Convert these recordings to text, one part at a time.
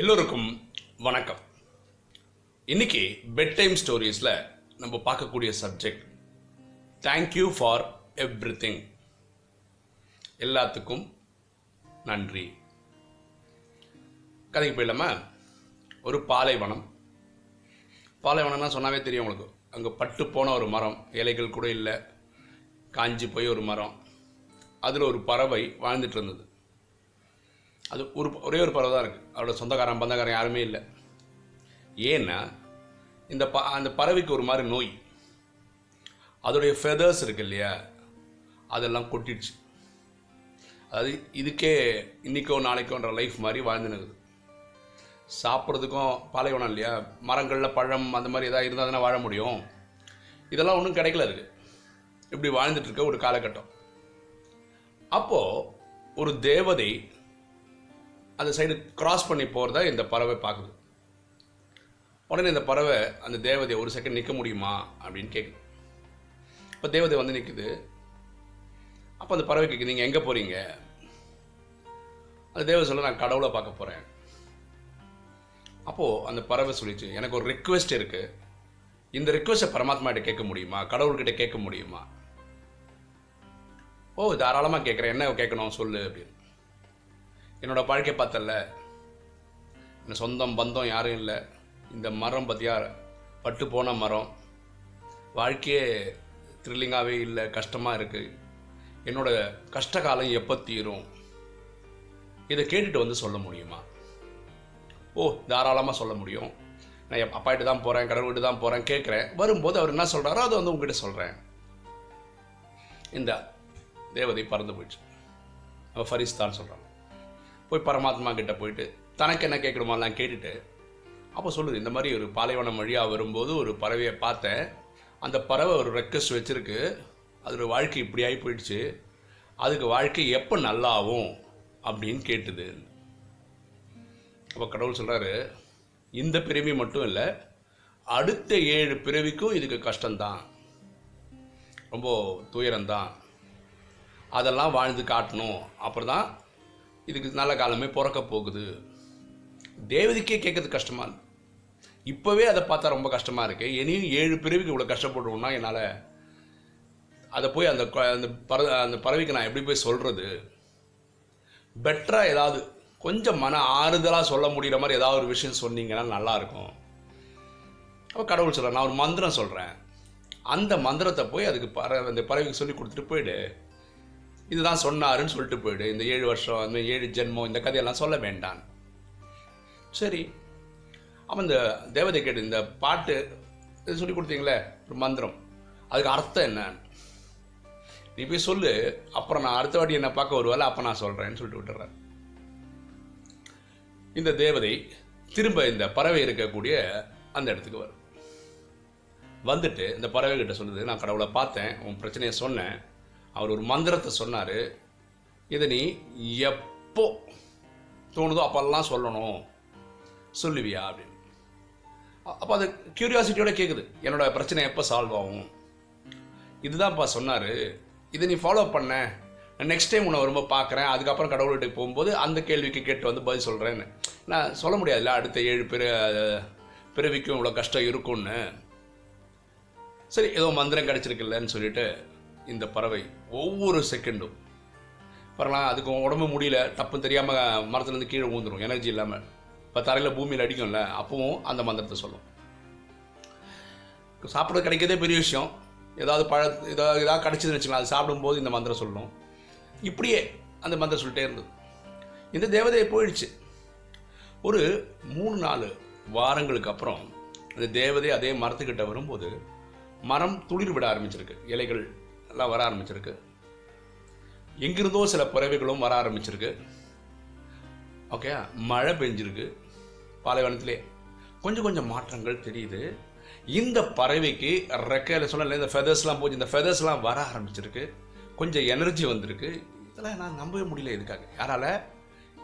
எல்லோருக்கும் வணக்கம். இன்னைக்கு பெட் டைம் ஸ்டோரிஸில் நம்ம பார்க்கக்கூடிய சப்ஜெக்ட் தேங்க்யூ ஃபார் எவ்ரிதிங். எல்லாத்துக்கும் நன்றி. கதைக்கு போயிடலாமா? ஒரு பாலைவனம்னா சொன்னாவே தெரியும் உங்களுக்கு. அங்கே பட்டு போன ஒரு மரம், இலைகள் கூட இல்லை, காஞ்சி போய் ஒரு மரம். அதில் ஒரு பறவை வாழ்ந்துட்டு இருந்தது. அது ஒரே ஒரு பறவை தான் இருக்குது. அதோட சொந்தக்காரன் பந்தக்காரன் யாருமே இல்லை. ஏன்னா அந்த பறவைக்கு ஒரு மாதிரி நோய். அதோடைய ஃபெதர்ஸ் இருக்கு இல்லையா, அதெல்லாம் கொட்டிடுச்சு. அதாவது இதுக்கே இன்றைக்கோ நாளைக்கோன்ற லைஃப் மாதிரி வாழ்ந்துனுக்குது. சாப்பிட்றதுக்கும் பாலைவனம் இல்லையா, மரங்களில் பழம் அந்த மாதிரி எதாவது இருந்தால் தானே வாழ முடியும். இதெல்லாம் ஒன்றும் கிடைக்கல அதுக்கு. இப்படி வாழ்ந்துட்டுருக்க ஒரு காலகட்டம். அப்போது ஒரு தேவதை அந்த சைடு கிராஸ் பண்ணி போகிறத இந்த பறவை பார்க்குது. உடனே இந்த பறவை அந்த தேவதையை ஒரு செகண்ட் நிற்க முடியுமா அப்படின்னு கேட்குது. இப்போ தேவதை வந்து நிற்குது. அப்போ அந்த பறவை கேட்குது, நீங்கள் எங்கே போகிறீங்க? அந்த தேவதை சொல்ல, நான் கடவுளை பார்க்க போகிறேன். அப்போது அந்த பறவை சொல்லிச்சு, எனக்கு ஒரு ரிக்வெஸ்ட் இருக்குது. இந்த ரிக்வெஸ்ட்டை பரமாத்மாகிட்ட கேட்க முடியுமா, கடவுள்கிட்ட கேட்க முடியுமா? ஓ, தாராளமாக கேட்குறேன், என்ன கேட்கணும் சொல்லு அப்படின்னு. என்னோட வாழ்க்கை பார்த்தல, என்ன சொந்தம் பந்தம் யாரும் இல்லை. இந்த மரம் பார்த்தியா, பட்டு போன மரம். வாழ்க்கையே த்ரில்லிங்காகவே இல்லை, கஷ்டமாக இருக்குது. என்னோட கஷ்ட காலம் எப்போ தீரும்? இதை கேட்டுட்டு வந்து சொல்ல முடியுமா? ஓ, தாராளமாக சொல்ல முடியும். நான் அப்பாகிட்ட தான் போகிறேன், கடவுள்கிட்ட தான் போகிறேன், கேட்குறேன். வரும்போது அவர் என்ன சொல்கிறாரோ அதை வந்து உங்ககிட்ட சொல்கிறேன். இந்த தேவதை பறந்து போயிடுச்சு. அவள் ஃபரிஸ்தான் சொல்கிறான். போய் பரமாத்மா கிட்டே போயிட்டு தனக்கு என்ன கேட்கணுமாலாம் கேட்டுட்டு அப்போ சொல்லுது, இந்த மாதிரி ஒரு பாலைவனம் வழியாக வரும்போது ஒரு பறவையை பார்த்தேன். அந்த பறவை ஒரு ரெக்வெஸ்ட் வச்சுருக்கு. அதோட வாழ்க்கை இப்படி ஆகி போயிடுச்சு. அதுக்கு வாழ்க்கை எப்போ நல்லாகும் அப்படின்னு கேட்டுது. அப்போ கடவுள் சொல்கிறாரு, இந்த பிறவி மட்டும் இல்லை, அடுத்த 7 பிறவிக்கும் இதுக்கு கஷ்டம்தான், ரொம்ப துயரம்தான். அதெல்லாம் வாழ்ந்து காட்டணும். அப்புறம் தான் இதுக்கு நல்ல காலமே பிறக்க போகுது. தேவதைக்கே கேட்கறது கஷ்டமாக இருக்கு. இப்போவே அதை பார்த்தா ரொம்ப கஷ்டமாக இருக்குது. இனியும் 7 பிறவிக்கு இவ்வளோ கஷ்டப்படுவோம்னா என்னால் அதை போய் அந்த பறவைக்கு நான் எப்படி போய் சொல்கிறது? பெட்டராக ஏதாவது கொஞ்சம் மன ஆறுதலாக சொல்ல முடிகிற மாதிரி ஏதாவது ஒரு விஷயம் சொன்னீங்கன்னா நல்லாயிருக்கும். அப்போ கடவுள் சொல்கிறேன், நான் ஒரு மந்திரம் சொல்கிறேன். அந்த மந்திரத்தை போய் அதுக்கு அந்த பறவைக்கு சொல்லி கொடுத்துட்டு போயிடு. இதுதான் சொன்னாருன்னு சொல்லிட்டு போயிடு. இந்த 7 வருஷம், அந்த 7 ஜென்மம், இந்த கதையெல்லாம் சொல்ல வேண்டாம். சரி. அப்போ இந்த தேவதை கேட்டு, இந்த பாட்டு இது சொல்லி கொடுத்தீங்களே ஒரு மந்திரம், அதுக்கு அர்த்தம் என்ன? நீ போய் சொல்லு, அப்புறம் நான் அடுத்த வாட்டி என்ன பார்க்க வருவாள், அப்போ நான் சொல்கிறேன்னு சொல்லிட்டு விட்டுறேன். இந்த தேவதை திரும்ப இந்த பறவை இருக்கக்கூடிய அந்த இடத்துக்கு வரும். வந்துட்டு இந்த பறவை கிட்ட சொல்லுது, நான் கடவுளை பார்த்தேன், உன் பிரச்சனையை சொன்னேன், அவர் ஒரு மந்திரத்தை சொன்னார், இதை நீ எப்போ தோணுதோ அப்பெல்லாம் சொல்லணும், சொல்லுவியா அப்படின்னு. அப்போ அது க்யூரியாசிட்டியோட கேட்குது, என்னோட பிரச்சனை எப்போ சால்வ் ஆகும்? இதுதான்ப்பா சொன்னார், இதை நீ ஃபாலோ பண்ண, நெக்ஸ்ட் டைம் உன்னை ரொம்ப பார்க்குறேன், அதுக்கப்புறம் கடவுள்கிட்ட போகும்போது அந்த கேள்விக்கு கேட்டு வந்து பதில் சொல்கிறேன்னு. நான் சொல்ல முடியாதுல்ல அடுத்த 7 பிறவிக்கும் இவ்வளோ கஷ்டம் இருக்கும்னு. சரி, ஏதோ மந்திரம் கிடச்சிருக்குல்லன்னு சொல்லிட்டு இந்த பறவை ஒவ்வொரு செகண்டும் பரவாயில்ல, அதுக்கு உடம்பு முடியல, தப்பு தெரியாமல் மரத்துலேருந்து கீழே ஊந்துடும், எனர்ஜி இல்லாமல். இப்போ தரையில் பூமியில் அடிக்கும்ல, அப்பவும் அந்த மந்திரத்தை சொல்லும். சாப்பிட்றது கிடைக்கிறதே பெரிய விஷயம். ஏதாவது ஏதாவது கிடச்சிதுன்னு வச்சுக்கலாம், அது சாப்பிடும்போது இந்த மந்திரம் சொல்லணும். இப்படியே அந்த மந்திரம் சொல்லிட்டே இருந்தது. இந்த தேவதையை போயிடுச்சு. ஒரு 3-4 வாரங்களுக்கு அப்புறம் அந்த தேவதை அதே மரத்துக்கிட்ட வரும்போது மரம் துளிர் விட ஆரம்பிச்சிருக்கு, இலைகள் எல்லாம் வர ஆரம்பிச்சிருக்கு. எங்கிருந்தோ சில பறவைகளும் வர ஆரம்பிச்சிருக்கு. ஓகே, மழை பெஞ்சிருக்கு. பாலைவனத்திலே கொஞ்சம் கொஞ்சம் மாற்றங்கள் தெரியுது. இந்த பறவைக்கு ரெக்கையில் சொன்ன இந்த ஃபெதர்ஸ்லாம் போச்சு, இந்த ஃபெதர்ஸ்லாம் வர ஆரம்பிச்சிருக்கு. கொஞ்சம் எனர்ஜி வந்திருக்கு. இதெல்லாம் நான் நம்பவே முடியல. இதுக்காக யாரால?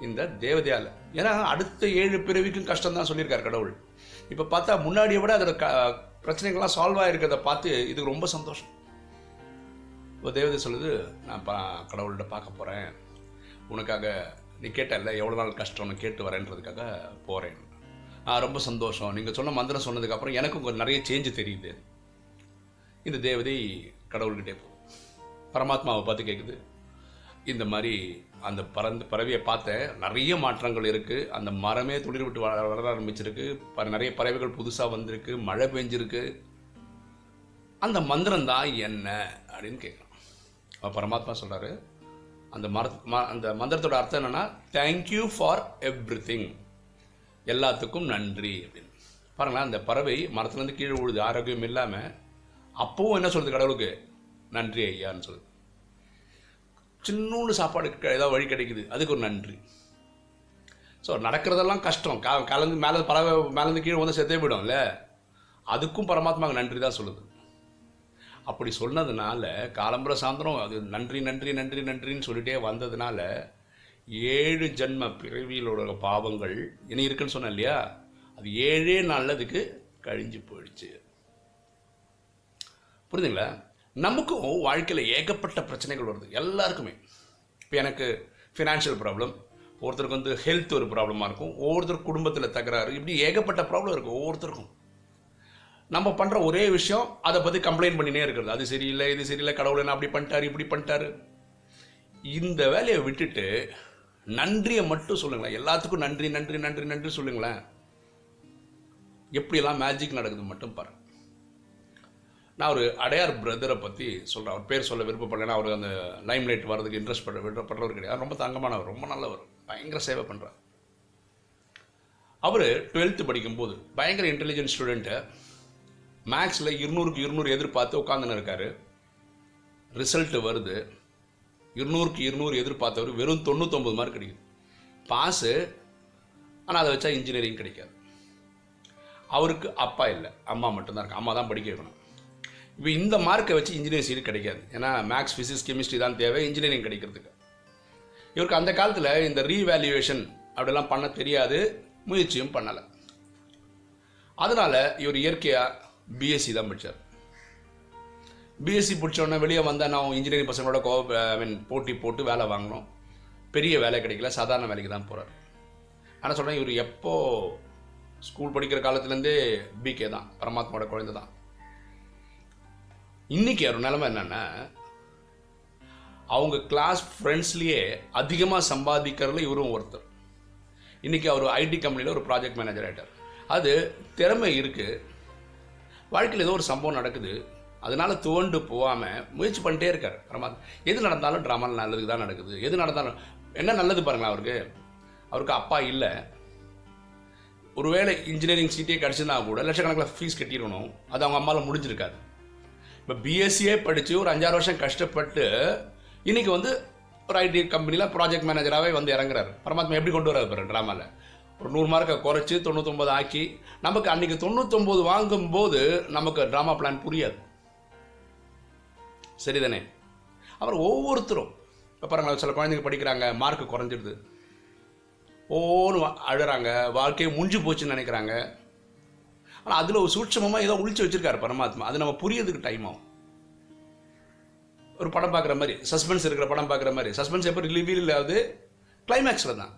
இந்த தேவதையால். ஏன்னா அடுத்த 7 பிறவிக்கும் கஷ்டம் தான் சொல்லியிருக்காரு கடவுள். இப்போ பார்த்தா முன்னாடியை விட அதோட பிரச்சனைகள்லாம் சால்வ் ஆகிருக்கிறத பார்த்து இதுக்கு ரொம்ப சந்தோஷம். இப்போ தேவதை சொல்லுது, நான் கடவுள்கிட்ட பார்க்க போகிறேன், உனக்காக நீ கேட்டல எவ்வளோ நாள் கஷ்டம்னு கேட்டு வரேன்றதுக்காக போகிறேன். ரொம்ப சந்தோஷம், நீங்கள் சொன்ன மந்திரம் சொன்னதுக்கப்புறம் எனக்கும் கொஞ்சம் நிறைய சேஞ்சு தெரியுது. இந்த தேவதை கடவுள்கிட்டே போகுது, பரமாத்மாவை பார்த்து கேட்குது, இந்த மாதிரி அந்த பறவையை பார்த்த நிறைய மாற்றங்கள் இருக்குது, அந்த மரமே துளிர் விட்டு வளர ஆரம்பிச்சிருக்கு, நிறைய பறவைகள் புதுசாக வந்திருக்கு, மழை பெஞ்சிருக்கு, அந்த மந்திரம் தான் என்ன அப்படின்னு கேட்குறான். பரமாத்மா சொல்கிறாரு, அந்த அந்த மந்திரத்தோட அர்த்தம் என்னென்னா தேங்க்யூ ஃபார் எவ்ரிதிங், எல்லாத்துக்கும் நன்றி அப்படின்னு. பாருங்களேன், அந்த பறவை மரத்துலேருந்து கீழே விழுது ஆரோக்கியம் இல்லாமல், அப்போவும் என்ன சொல்லுது கடவுளுக்கு, நன்றி ஐயான்னு சொல்லுது. சின்னூண்டு சாப்பாடு ஏதாவது வழி கிடைக்குது, அதுக்கு ஒரு நன்றி. ஸோ நடக்கிறதெல்லாம் கஷ்டம், கலந்து பறவை மேலேருந்து கீழே வந்து செத்தே போயிடும்ல, அதுக்கும் பரமாத்மாவுக்கு நன்றி தான் சொல்லுது. அப்படி சொன்னதுனால காலம்புற சாயந்தரம் அது நன்றி நன்றி நன்றி நன்றின்னு சொல்லிட்டே வந்ததுனால 7 ஜென்ம பிறவியிலோட பாவங்கள் இனி இருக்குன்னு சொன்னேன் இல்லையா, அது 7 நாளில் அதுக்கு கழிஞ்சு போயிடுச்சு. புரியுதுங்களா? நமக்கும் வாழ்க்கையில் ஏகப்பட்ட பிரச்சனைகள் வருது எல்லாருக்குமே. இப்போ எனக்கு ஃபினான்ஷியல் ப்ராப்ளம், ஒருத்தருக்கு வந்து ஹெல்த் ஒரு ப்ராப்ளமாக இருக்கும், ஒவ்வொருத்தருக்கு குடும்பத்தில் தகராறு, இப்படி ஏகப்பட்ட ப்ராப்ளம் இருக்கும் ஒவ்வொருத்தருக்கும். நம்ம பண்ணுற ஒரே விஷயம் அதை பற்றி கம்ப்ளைண்ட் பண்ணினே இருக்கிறது, அது சரியில்லை இது சரியில்லை, கடவுளை நான் அப்படி பண்ணிட்டாரு இப்படி பண்ணிட்டாரு. இந்த வேலையை விட்டுட்டு நன்றியை மட்டும் சொல்லுங்களேன், எல்லாத்துக்கும் நன்றி நன்றி நன்றி நன்றி சொல்லுங்களேன். எப்படியெல்லாம் மேஜிக் நடக்குது மட்டும் பாருங்க. நான் ஒரு அடையார் பிரதரை பற்றி சொல்கிறேன், அவர் பேர் சொல்ல விருப்பப்படலைன்னா, அவர் அந்த லைம் லைட் வர்றதுக்கு இன்ட்ரெஸ்ட் படுறவர் கிடையாது, ரொம்ப தங்கமானவர், ரொம்ப நல்லவர், பயங்கர சேவை பண்ணுறார். அவர் 12th படிக்கும்போது பயங்கர இன்டெலிஜென்ட் ஸ்டூடெண்ட்டு, மேக்ஸில் 200க்கு 200 எதிர்பார்த்து உட்காந்துன்னு இருக்காரு. ரிசல்ட்டு வருது, 200க்கு 200 எதிர்பார்த்தவர் வெறும் 99 மார்க் கிடைக்குது, பாஸு. ஆனால் அதை வச்சா இன்ஜினியரிங் கிடைக்காது. அவருக்கு அப்பா இல்லை, அம்மா மட்டும்தான் இருக்கு, அம்மா தான் படிக்க வைக்கணும். இப்போ இந்த மார்க்கை வச்சு இன்ஜினியரிங் சீட் கிடைக்காது, ஏன்னா மேக்ஸ் ஃபிசிக்ஸ் கெமிஸ்ட்ரி தான் தேவை இன்ஜினியரிங் கிடைக்கிறதுக்கு. இவருக்கு அந்த காலத்தில் இந்த ரீவேல்யூவேஷன் அப்படிலாம் பண்ண தெரியாது, முயற்சியும் பண்ணலை. அதனால் இவர் இயற்கையாக பிஎஸ்சி தான் படித்தார். பிஎஸ்சி பிடிச்சோடனே வெளியே வந்தால் நான் இன்ஜினியரிங் பசங்களோட போட்டி போட்டு வேலை வாங்கணும், பெரிய வேலை கிடைக்கல, சாதாரண வேலைக்கு தான் போகிறார். ஆனால் சொல்கிறேன், இவர் எப்போ ஸ்கூல் படிக்கிற காலத்துலேருந்தே பிகே தான், பரமாத்மாவோட குழந்தை தான். இன்றைக்கி அவர் நிலைமை என்னென்னா, அவங்க கிளாஸ் ஃப்ரெண்ட்ஸ்லேயே அதிகமாக சம்பாதிக்கிறதுல இவரும் ஒருத்தர். இன்றைக்கி அவர் ஐடி கம்பெனியில் ஒரு ப்ராஜெக்ட் மேனேஜர் ஆகிட்டார். அது திறமை இருக்குது, வாழ்க்கையில் ஏதோ ஒரு சம்பவம் நடக்குது, அதனால் துவண்டு போகாமல் முயற்சி பண்ணிட்டே இருக்கார் பரமாத்மா. எது நடந்தாலும் ட்ராமாவில் நல்லதுக்கு தான் நடக்குது, எது நடந்தாலும் என்ன நல்லது பாருங்களேன். அவருக்கு அப்பா இல்லை, ஒருவேளை இன்ஜினியரிங் சீட்டே கிடச்சிருந்தா கூட லட்சக்கணக்கில் ஃபீஸ் கட்டிடணும், அது அவங்க அம்மாவில் முடிஞ்சிருக்காது. இப்போ பிஎஸ்சியே படித்து ஒரு 5-6 வருஷம் கஷ்டப்பட்டு இன்றைக்கி வந்து ஒரு ஐடி கம்பெனியில் ப்ராஜெக்ட் மேனேஜராகவே வந்து இறங்குறாரு. பரமாத்மா எப்படி கொண்டு வராது பாரு, ட்ராமாவில் ஒரு 100 மார்க்கை குறைச்சி 99 ஆக்கி, நமக்கு அன்றைக்கி 99 வாங்கும்போது நமக்கு ட்ராமா பிளான் புரியாது, சரிதானே? அப்புறம் ஒவ்வொருத்தரும் இப்போ பாருங்கள், சில குழந்தைங்க படிக்கிறாங்க, மார்க்கு குறைஞ்சிடுது, ஒவ்வொன்று அழுறாங்க, வாழ்க்கையை முடிஞ்சு போச்சுன்னு நினைக்கிறாங்க. ஆனால் அதில் ஒரு சூட்சமமாக ஏதோ ஒழிச்சு வச்சுருக்காரு பரமாத்மா, அது நம்ம புரியறதுக்கு டைம் ஆகும். ஒரு படம் பார்க்குற மாதிரி, சஸ்பென்ஸ் இருக்கிற படம் பார்க்குற மாதிரி, சஸ்பென்ஸ் எப்போ ரிலீவ் இல்லாது கிளைமேக்ஸில் தான்.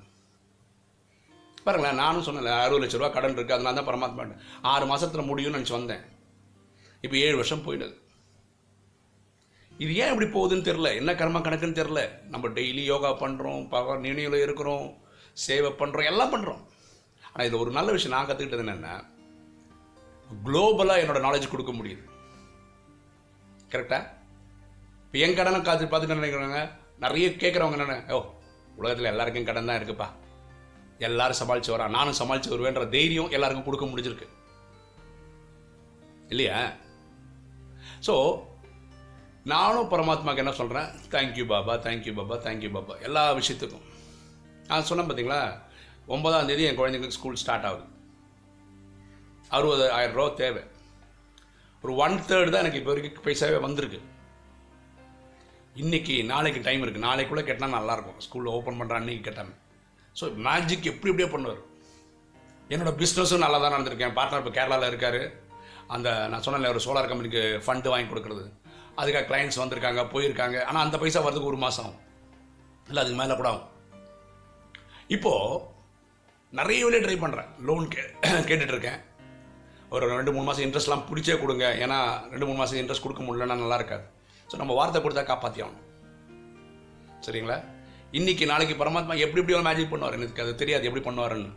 பாருங்களேன், நானும் சொன்னேன் 60 லட்ச ரூபா கடன் இருக்குது, அதனால தான் பரமாத்மா 6 மாதத்தில் முடியும்னு நினச்சி வந்தேன். இப்போ 7 வருஷம் போயிடுது. இது ஏன் இப்படி போகுதுன்னு தெரில, என்ன கர்ம கணக்குன்னு தெரில. நம்ம டெய்லி யோகா பண்ணுறோம், நினைவில் இருக்கிறோம், சேவை பண்ணுறோம், எல்லாம் பண்ணுறோம். ஆனால் இது ஒரு நல்ல விஷயம் நான் கற்றுக்கிட்டது என்னென்னா, குளோபலாக என்னோடய நாலேஜ் கொடுக்க முடியுது. கரெக்டாக? இப்போ என் கடனை பார்த்துட்டு நினைக்கிறாங்க, நிறைய கேட்குறவங்க என்னென்ன, உலகத்தில் எல்லாருக்கும் கடன் தான் இருக்குப்பா, எல்லாரும் சமாளித்து வரா, நானும் சமாளித்து வருவேன்ற தைரியம் எல்லாருக்கும் கொடுக்க முடிஞ்சிருக்கு இல்லையா? ஸோ நானும் பரமாத்மாவுக்கு என்ன சொல்கிறேன், thank you Baba, thank you Baba, thank you Baba, எல்லா விஷயத்துக்கும். நான் சொன்னேன் பார்த்தீங்களா, 9ஆம் தேதி என் குழந்தைங்களுக்கு ஸ்கூல் ஸ்டார்ட் ஆகுது, 60,000 ரூபா தேவை. ஒரு 1/3 தான் எனக்கு இப்போ வரைக்கும் பைசாவே வந்திருக்கு. இன்றைக்கி நாளைக்கு டைம் இருக்குது, நாளைக்குள்ளே கேட்டால் நல்லாயிருக்கும், ஸ்கூலில் ஓப்பன் பண்ணுற அன்றைக்கி கேட்டாங்க. ஸோ மேஜிக் எப்படியே பண்ணுவார். என்னோடய பிஸ்னஸும் நல்லா தான் நடந்திருக்கேன். பார்ட்னர் இப்போ கேரளாவில் இருக்கார். அந்த நான் சொன்னேன் ஒரு சோலார் கம்பெனிக்கு ஃபண்டு வாங்கி கொடுக்குறது, அதுக்காக கிளைண்ட்ஸ் வந்திருக்காங்க, போயிருக்காங்க. ஆனால் அந்த பைசா வரதுக்கு 1 மாதம் ஆகும், இல்லை அதுக்கு மேலே கூட ஆகும். இப்போது நிறைய வேலையை ட்ரை பண்ணுறேன், லோன் கேட்டுட்ருக்கேன். ஒரு 2-3 மாதம் இன்ட்ரெஸ்ட்லாம் பிடிச்சே கொடுங்க, ஏன்னா 2-3 மாதம் இன்ட்ரெஸ்ட் கொடுக்க முடியலன்னா நல்லா இருக்காது. ஸோ நம்ம வார்த்தை கொடுத்தா காப்பாற்றி ஆகணும், சரிங்களா? இன்றைக்கி நாளைக்கு பரமாத்மா எப்படி மேஜிக் பண்ணுவார் எனக்கு அது தெரியாது, எப்படி பண்ணுவாருன்னு.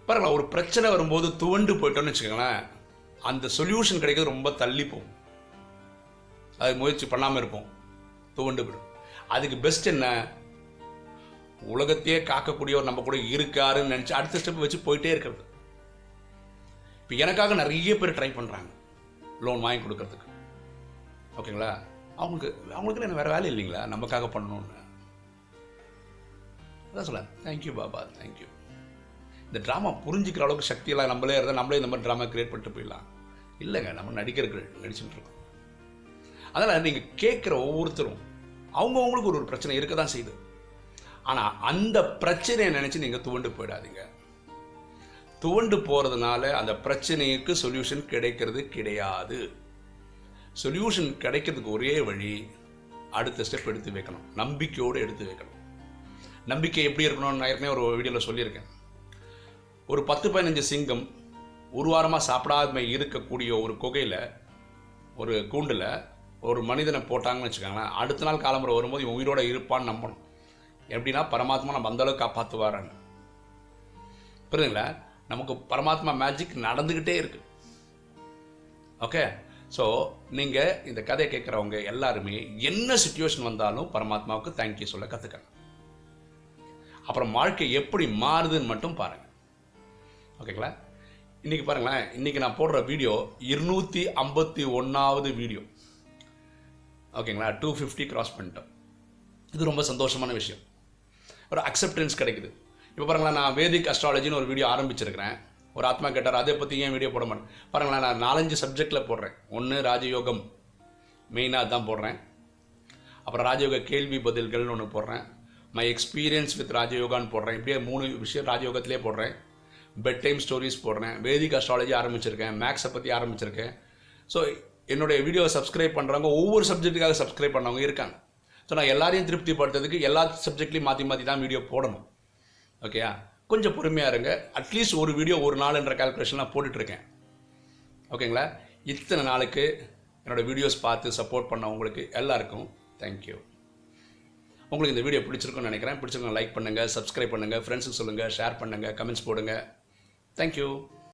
பாருங்களா, ஒரு பிரச்சனை வரும்போது துவண்டு போயிட்டோன்னு வச்சுக்கோங்களேன், அந்த சொல்யூஷன் கிடைக்கிறது ரொம்ப தள்ளி போகும். அது முயற்சி பண்ணாமல் இருப்போம், துவண்டு போயிடும். அதுக்கு பெஸ்ட் என்ன, உலகத்தையே காக்கக்கூடியவர் நம்ம கூட இருக்காருன்னு நினச்சி அடுத்த ஸ்டெப் வச்சு போயிட்டே இருக்கிறது. இப்போ எனக்காக நிறைய பேர் ட்ரை பண்ணுறாங்க லோன் வாங்கி கொடுக்கறதுக்கு, ஓகேங்களா? அவங்களுக்கு என்ன வேறு வேலை இல்லைங்களா நமக்காக பண்ணணுன்னு? அதான் சொல்ல, தேங்க்யூ பாபா, தேங்க்யூ. இந்த ட்ராமா புரிஞ்சிக்கிற அளவுக்கு சக்தியெல்லாம் நம்மளே இருந்தால் நம்மளே இந்த மாதிரி ட்ராமா கிரியேட் பண்ணிட்டு போயிடலாம். இல்லைங்க, நம்ம நடிகர்கள் நடிச்சுட்டு இருக்கோம். அதனால் நீங்கள் கேட்குற ஒவ்வொருத்தரும் அவங்கவுங்களுக்கு ஒரு பிரச்சனை இருக்க தான் செய்யுது. ஆனால் அந்த பிரச்சனையை நினச்சி நீங்கள் துவண்டு போயிடாதீங்க. துவண்டு போகிறதுனால அந்த பிரச்சனைக்கு சொல்யூஷன் கிடைக்கிறது கிடையாது. சொல்யூஷன் கிடைக்கிறதுக்கு ஒரே வழி, அடுத்த ஸ்டெப் எடுத்து வைக்கணும், நம்பிக்கையோடு எடுத்து வைக்கணும். நம்பிக்கை எப்படி இருக்கணும்னு நான் ஏற்கனவே ஒரு வீடியோவில் சொல்லியிருக்கேன். ஒரு 10-15 சிங்கம் ஒரு வாரமாக சாப்பிடாம இருக்கக்கூடிய ஒரு குகையில், ஒரு கூண்டில் ஒரு மனிதனை போட்டாங்கன்னு வச்சுக்கோங்களேன், அடுத்த நாள் காலம்புரை வரும்போது இவன் உயிரோடு இருப்பான்னு நம்பணும். எப்படின்னா, பரமாத்மா நம்ம அந்தளவுக்கு காப்பாற்றுவாரான்னு. புரியுதுங்களா? நமக்கு பரமாத்மா மேஜிக் நடந்துக்கிட்டே இருக்கு. ஓகே, ஸோ நீங்கள் இந்த கதையை கேட்குறவங்க எல்லாருமே என்ன சுச்சுவேஷன் வந்தாலும் பரமாத்மாவுக்கு தேங்க்யூ சொல்ல கற்றுக்கணும். அப்புறம் வாழ்க்கை எப்படி மாறுதுன்னு மட்டும் பாருங்கள், ஓகேங்களா? இன்றைக்கி பாருங்களேன், இன்றைக்கி நான் போடுற வீடியோ 251வது வீடியோ, ஓகேங்களா? 250 கிராஸ் பண்ணிட்டோம். இது ரொம்ப சந்தோஷமான விஷயம், ஒரு அக்செப்டன்ஸ் கிடைக்குது. இப்போ பாருங்களேன், நான் வேதிக் அஸ்ட்ராலஜின்னு ஒரு வீடியோ ஆரம்பிச்சிருக்கிறேன். ஒரு ஆத்மா கேட்டார், அதை பற்றி ஏன் வீடியோ போட மாட்டேன். பாருங்களேன், நான் 4-5 சப்ஜெக்டில் போடுறேன். ஒன்று ராஜயோகம், மெயினாக அதுதான் போடுறேன். அப்புறம் ராஜயோக கேள்வி பதில்கள்னு ஒன்று போடுறேன். மை எக்ஸ்பீரியன்ஸ் வித் ராஜயோகான்னு போடுறேன். இப்படியே 3 விஷயம் ராஜயோகத்திலே போடுறேன். பெட் டைம் ஸ்டோரிஸ் போடுறேன். வேதிக் அஸ்ட்ராலஜி ஆரம்பிச்சிருக்கேன். மேக்ஸை பற்றி ஆரம்பிச்சிருக்கேன். ஸோ என்னுடைய வீடியோவை சப்ஸ்கிரைப் பண்ணுறவங்க ஒவ்வொரு சப்ஜெக்ட்டுக்காக சப்ஸ்கிரைப் பண்ணவங்க இருக்காங்க. ஸோ நான் எல்லாரையும் திருப்திப்படுத்துறதுக்கு எல்லா சப்ஜெக்ட்லையும் மாற்றி தான் வீடியோ போடணும். ஓகேயா? கொஞ்சம் பொறுமையாக இருங்க. அட்லீஸ்ட் ஒரு வீடியோ ஒரு நாளுன்ற கால்குலேஷன்லாம் போட்டுட்ருக்கேன், ஓகேங்களா? இத்தனை நாளுக்கு என்னோடய வீடியோஸ் பார்த்து சப்போர்ட் பண்ணவங்களுக்கு எல்லாருக்கும் தேங்க்யூ. உங்களுக்கு இந்த வீடியோ பிடிச்சிருக்குன்னு நினைக்கிறேன். பிடிச்சிருக்கோம் லைக் பண்ணுங்கள், சப்ஸ்கிரைப் பண்ணுங்கள், ஃப்ரெண்ட்ஸுக்கு சொல்லுங்கள், ஷேர் பண்ணுங்கள், கமெண்ட்ஸ் போடுங்க. தேங்க்யூ.